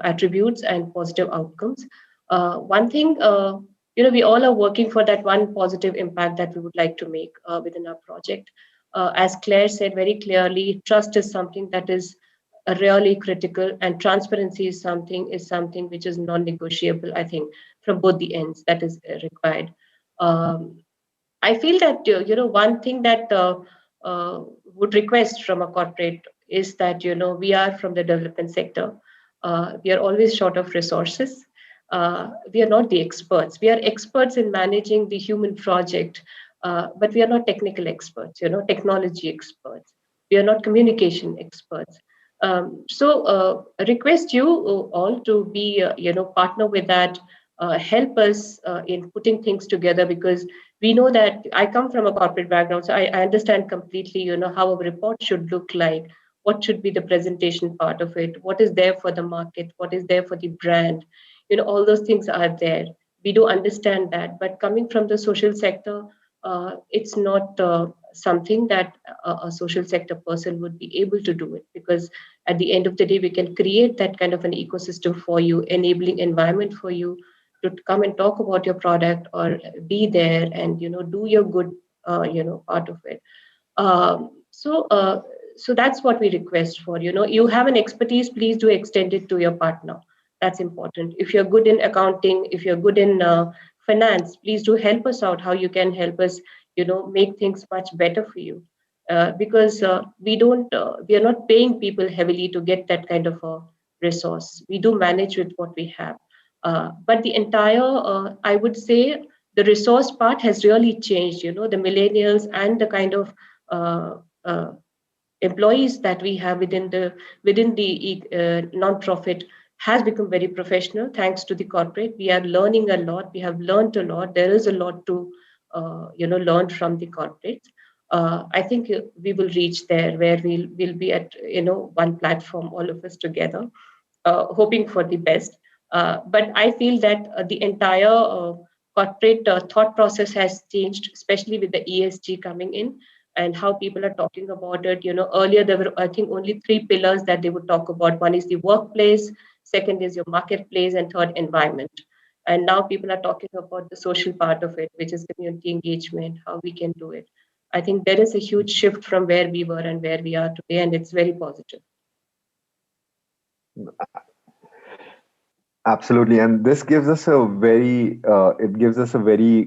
D: attributes and positive outcomes. One thing, we all are working for that one positive impact that we would like to make within our project. As Claire said very clearly, trust is something that is really critical, and transparency is something which is non-negotiable, I think, from both the ends, that is required. um, I feel that one thing that would request from a corporate is that we are from the development sector. We are always short of resources. We are not the experts. We are experts in managing the human project, but we are not technical experts. Technology experts. We are not communication experts. I request you all to be partner with that. Help us in putting things together, because we know that I come from a corporate background, so I understand completely, how a report should look like, what should be the presentation part of it, what is there for the market, what is there for the brand, all those things are there. We do understand that, but coming from the social sector, it's not something that a social sector person would be able to do it, because at the end of the day, we can create that kind of an ecosystem for you, enabling environment for you to come and talk about your product, or be there and do your good part of it. So that's what we request for. You have an expertise, please do extend it to your partner. That's important. If you're good in accounting, if you're good in finance, please do help us out how you can help us make things much better for you. Because we are not paying people heavily to get that kind of a resource. We do manage with what we have. But the entire, I would say, the resource part has really changed. The millennials and the kind of uh, uh, employees that we have within the non-profit has become very professional thanks to the corporate. We are learning a lot. We have learned a lot. There is a lot to learn from the corporates. I think we will reach there where we'll be at one platform, all of us together, hoping for the best. But I feel that the entire corporate thought process has changed, especially with the ESG coming in and how people are talking about it. Earlier there were, I think, only three pillars that they would talk about. One is the workplace, second is your marketplace, and third, environment. And now people are talking about the social part of it, which is community engagement, how we can do it. I think there is a huge shift from where we were and where we are today, and it's very positive.
A: Absolutely, and this gives us a very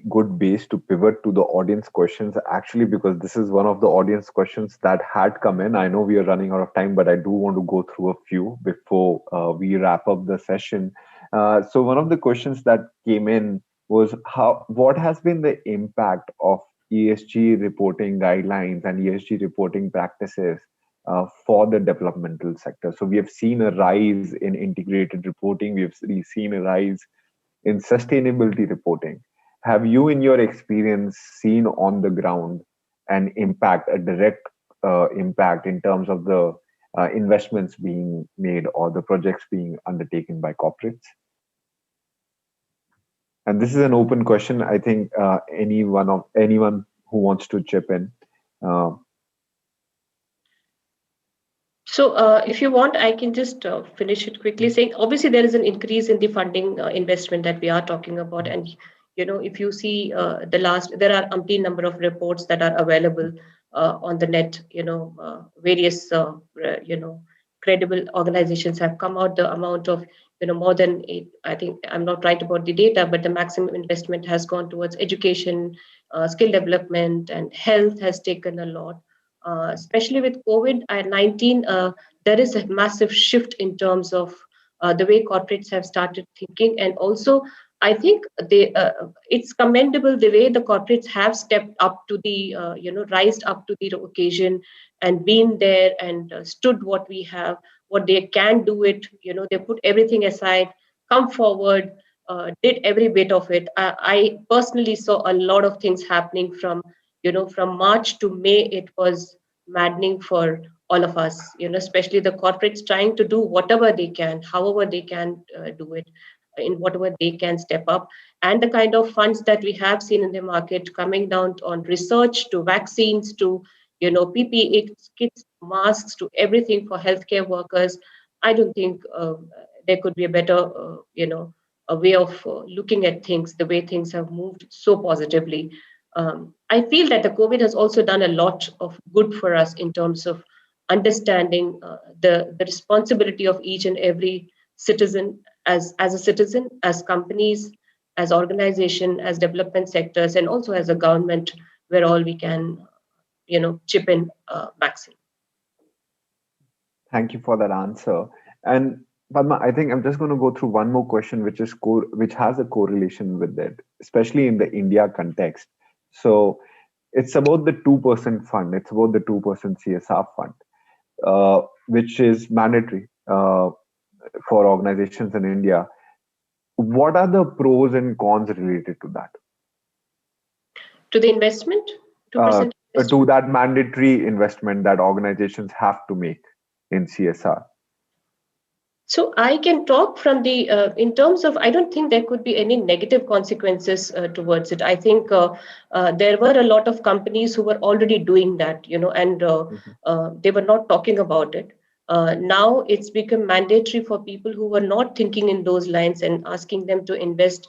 A: good base to pivot to the audience questions. Actually, because this is one of the audience questions that had come in. I know we are running out of time, but I do want to go through a few before we wrap up the session. So one of the questions that came in was what has been the impact of ESG reporting guidelines and ESG reporting practices for the developmental sector. So we have seen a rise in integrated reporting. We have seen a rise in sustainability reporting. Have you, in your experience, seen on the ground an impact, a direct impact in terms of the investments being made or the projects being undertaken by corporates? And this is an open question. I think anyone who wants to chip in.
D: So if you want, I can just finish it quickly saying, obviously, there is an increase in the funding investment that we are talking about. And, if you see there are umpteen number of reports that are available on the net, various, credible organizations have come out the amount of, more than eight. I think I'm not right about the data, but the maximum investment has gone towards education, skill development, and health has taken a lot. Especially with COVID-19, there is a massive shift in terms of the way corporates have started thinking. And also, I think it's commendable the way the corporates have stepped up to the, rised up to the occasion and been there and stood what we have, what they can do it. They put everything aside, come forward, did every bit of it. I personally saw a lot of things happening from March to May. It was maddening for all of us, especially the corporates trying to do whatever they can, however they can do it. in whatever they can step up. And the kind of funds that we have seen in the market coming down on research to vaccines to PPE kits, masks, to everything for healthcare workers, I don't think there could be a better a way of looking at things, the way things have moved so positively. I feel that the COVID has also done a lot of good for us in terms of understanding the responsibility of each and every citizen, as a citizen, as companies, as organization, as development sectors, and also as a government, where all we can chip in maximum.
A: Thank you for that answer. And Padma, I think I'm just going to go through one more question, which is which has a correlation with it, especially in the India context. So it's about the 2% fund. It's about the 2% CSR fund, which is mandatory for organizations in India. What are the pros and cons related to that?
D: To the investment?
A: 2% to that mandatory investment that organizations have to make in CSR.
D: So I can talk from the in terms of, I don't think there could be any negative consequences towards it. I think there were a lot of companies who were already doing that, and they were not talking about it. Now it's become mandatory for people who were not thinking in those lines, and asking them to invest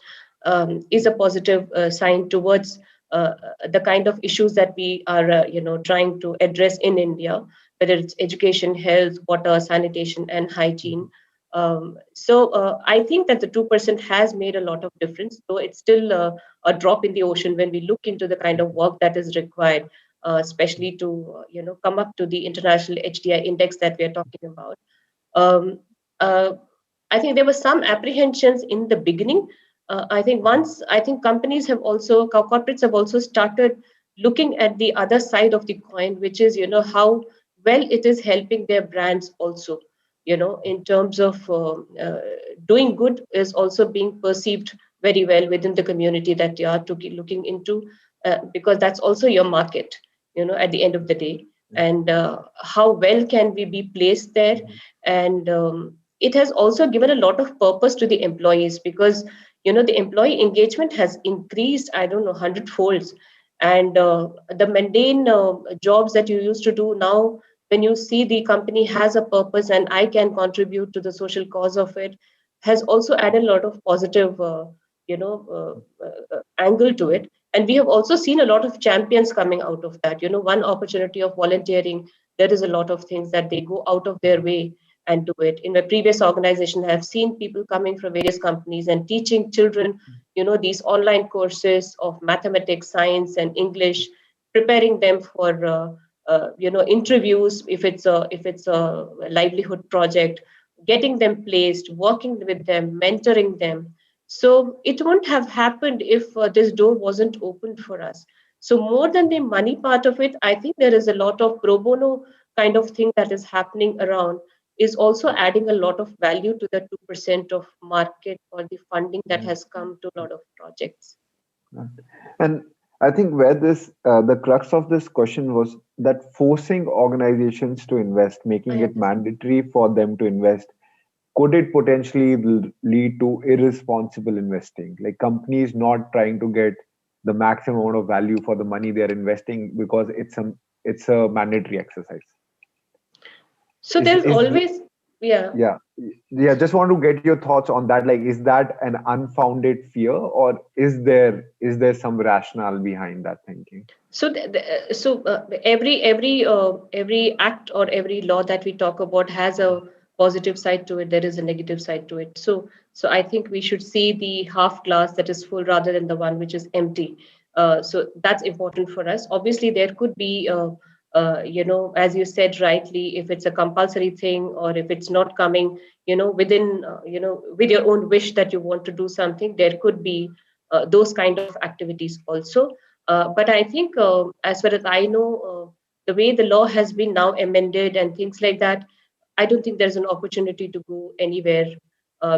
D: is a positive sign towards the kind of issues that we are, trying to address in India, whether it's education, health, water, sanitation, and hygiene. So I think that the 2% has made a lot of difference, though it's still a drop in the ocean when we look into the kind of work that is required, especially to come up to the international HDI index that we are talking about. I think there were some apprehensions in the beginning. I think companies have also, corporates have also started looking at the other side of the coin, which is how well it is helping their brands also. In terms of doing good is also being perceived very well within the community that you are looking into, because that's also your market, at the end of the day. And how well can we be placed there? And it has also given a lot of purpose to the employees, because the employee engagement has increased, I don't know, 100-folds. And the mundane jobs that you used to do now, when you see the company has a purpose and I can contribute to the social cause of it, has also added a lot of positive, angle to it. And we have also seen a lot of champions coming out of that. One opportunity of volunteering, there is a lot of things that they go out of their way and do it. In my previous organization, I have seen people coming from various companies and teaching children, these online courses of mathematics, science, and English, preparing them for interviews, if it's a livelihood project, getting them placed, working with them, mentoring them. So it wouldn't have happened if this door wasn't opened for us. So more than the money part of it, I think there is a lot of pro bono kind of thing that is happening around, is also adding a lot of value to the 2% of market or the funding that has come to a lot of projects.
A: And I think where the crux of this question was that forcing organizations to invest, making it mandatory for them to invest, could it potentially lead to irresponsible investing? Like companies not trying to get the maximum amount of value for the money they're investing because it's a mandatory exercise.
D: So there's always,
A: just want to get your thoughts on that. Like, is that an unfounded fear, or is there some rationale behind that thinking?
D: So every act or every law that we talk about has a positive side to it. There is a negative side to it. So I think we should see the half glass that is full rather than the one which is empty. So that's important for us. Obviously, there could be as you said rightly, if it's a compulsory thing, or if it's not coming, within, with your own wish that you want to do something, there could be those kind of activities also. But I think, as far as I know, the way the law has been now amended and things like that, I don't think there's an opportunity to go anywhere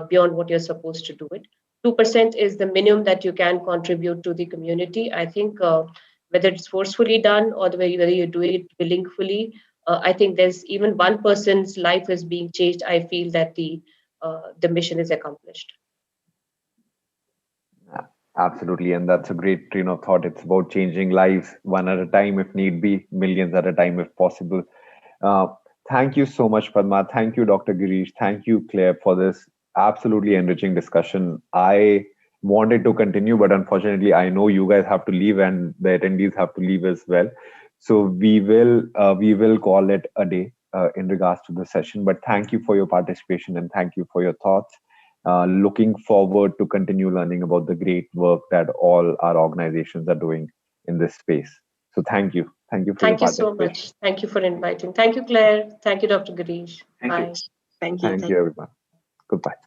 D: beyond what you're supposed to do it. 2% is the minimum that you can contribute to the community. I think whether it's forcefully done or whether you do it willingly, I think there's even one person's life is being changed. I feel that the mission is accomplished.
A: Absolutely. And that's a great train of thought. It's about changing lives one at a time, if need be, millions at a time, if possible. Uh, Thank you so much, Padma. Thank you, Dr. Girish. Thank you, Claire, for this absolutely enriching discussion. I wanted to continue, but unfortunately, I know you guys have to leave and the attendees have to leave as well. So we will call it a day in regards to the session. But thank you for your participation and thank you for your thoughts. Looking forward to continue learning about the great work that all our organizations are doing in this space. So thank you for your
D: Thank you so
A: participation.
D: much. Thank you for inviting. Thank you, Claire. Thank you, Dr. Girish.
C: Thank you.
D: Bye.
B: Thank you.
A: Thank you, everyone. Goodbye.